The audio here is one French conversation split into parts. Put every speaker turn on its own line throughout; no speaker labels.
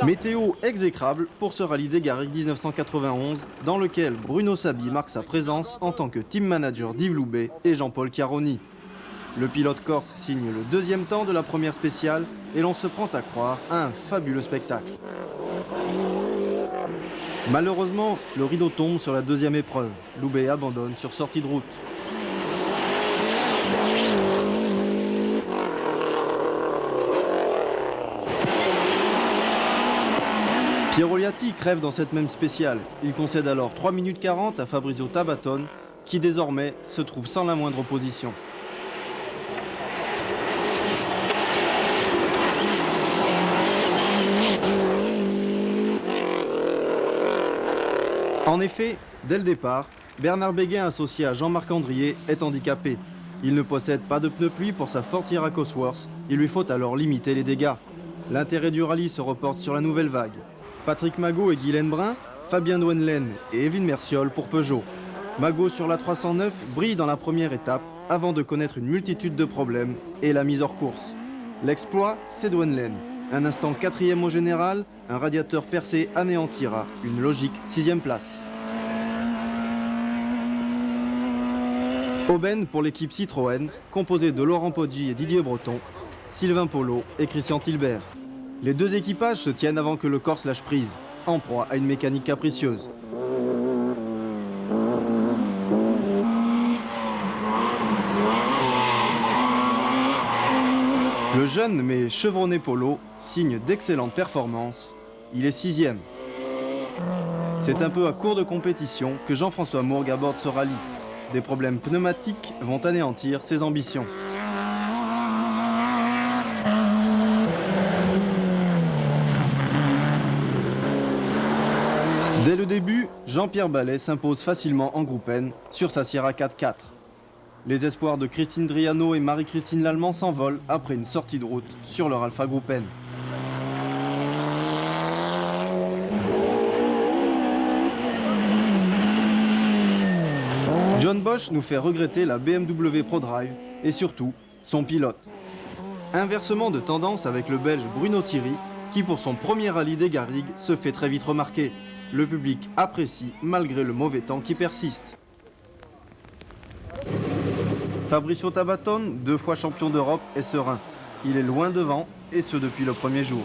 Météo exécrable pour ce rallye des Garrigues 1991 dans lequel Bruno Sabi marque sa présence en tant que team manager d'Yves Loubet et Jean-Paul Chiaroni. Le pilote corse signe le deuxième temps de la première spéciale et l'on se prend à croire à un fabuleux spectacle. Malheureusement, le rideau tombe sur la deuxième épreuve. Loubet abandonne sur sortie de route. Piero Liatti crève dans cette même spéciale. Il concède alors 3 minutes 40 à Fabrizio Tabatton, qui désormais se trouve sans la moindre opposition. En effet, dès le départ, Bernard Béguin, associé à Jean-Marc Andrier, est handicapé. Il ne possède pas de pneus pluie pour sa Fortiera Cosworth. Il lui faut alors limiter les dégâts. L'intérêt du rallye se reporte sur la nouvelle vague. Patrick Magot et Guylaine Brun, Fabien Douenlen et Evelyne Merciol pour Peugeot. Magot sur la 309 brille dans la première étape avant de connaître une multitude de problèmes et la mise hors course. L'exploit, c'est Douenlen. Un instant 4e au général, un radiateur percé anéantira une logique 6e place. Aubaine pour l'équipe Citroën, composée de Laurent Poggi et Didier Breton, Sylvain Polo et Christian Tilbert. Les deux équipages se tiennent avant que le Corse lâche prise, en proie à une mécanique capricieuse. Le jeune mais chevronné Polo signe d'excellentes performances. Il est 6e. C'est un peu à court de compétition que Jean-François Mourgue aborde ce rallye. Des problèmes pneumatiques vont anéantir ses ambitions. Dès le début, Jean-Pierre Ballet s'impose facilement en groupe N sur sa Sierra 4x4. Les espoirs de Christine Driano et Marie-Christine Lallemand s'envolent après une sortie de route sur leur Alpha Group N. John Bosch nous fait regretter la BMW ProDrive et surtout son pilote. Inversement de tendance avec le Belge Bruno Thierry qui pour son premier rallye des Garrigues se fait très vite remarquer. Le public apprécie malgré le mauvais temps qui persiste. Fabrizio Tabatton, 2 fois champion d'Europe, est serein. Il est loin devant et ce depuis le premier jour.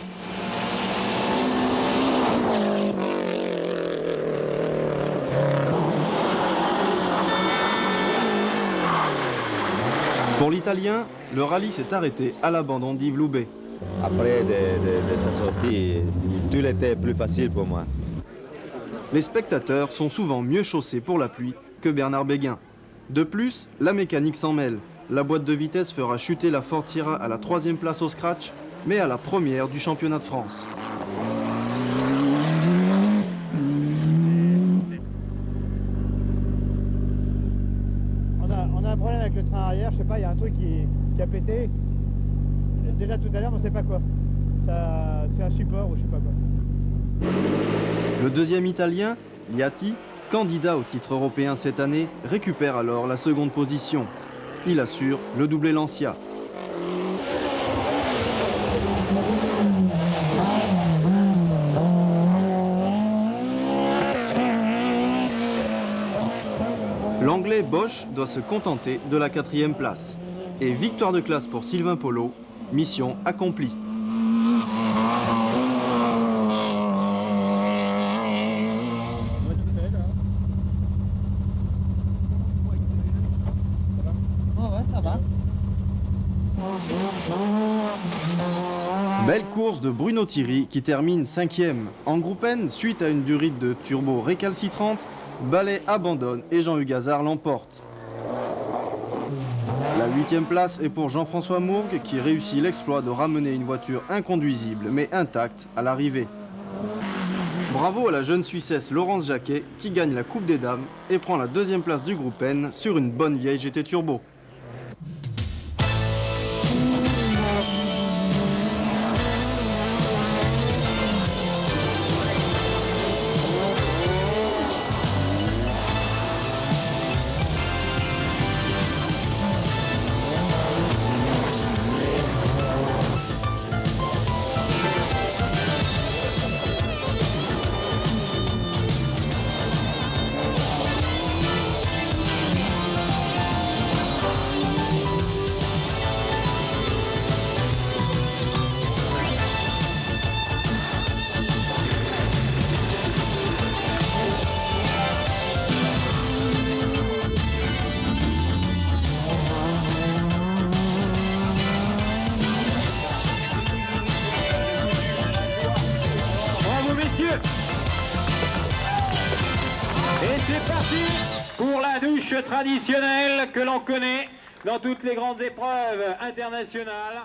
Pour l'Italien, le rallye s'est arrêté à l'abandon d'Yves Loubet.
Après de sa sortie, tout était plus facile pour moi.
Les spectateurs sont souvent mieux chaussés pour la pluie que Bernard Béguin. De plus, la mécanique s'en mêle. La boîte de vitesse fera chuter la Fortiera à la 3e place au scratch, mais à la première du championnat de France.
On a un problème avec le train arrière, je sais pas, il y a un truc qui a pété. Déjà tout à l'heure, on ne sait pas quoi. C'est un support ou je sais pas quoi.
Le deuxième Italien, Liatti, candidat au titre européen cette année, récupère alors la seconde position. Il assure le doublé Lancia. L'Anglais Bosch doit se contenter de la 4e place. Et victoire de classe pour Sylvain Polo, mission accomplie. Belle course de Bruno Thierry qui termine 5e. En groupe N, suite à une durite de turbo récalcitrante, Ballet abandonne et Jean-Hugues Hazard l'emporte. La 8e place est pour Jean-François Mourgue qui réussit l'exploit de ramener une voiture inconduisible mais intacte à l'arrivée. Bravo à la jeune Suissesse Laurence Jacquet qui gagne la Coupe des Dames et prend la 2e place du groupe N sur une bonne vieille GT Turbo.
messieurs. Et c'est parti pour la douche traditionnelle que l'on connaît dans toutes les grandes épreuves internationales.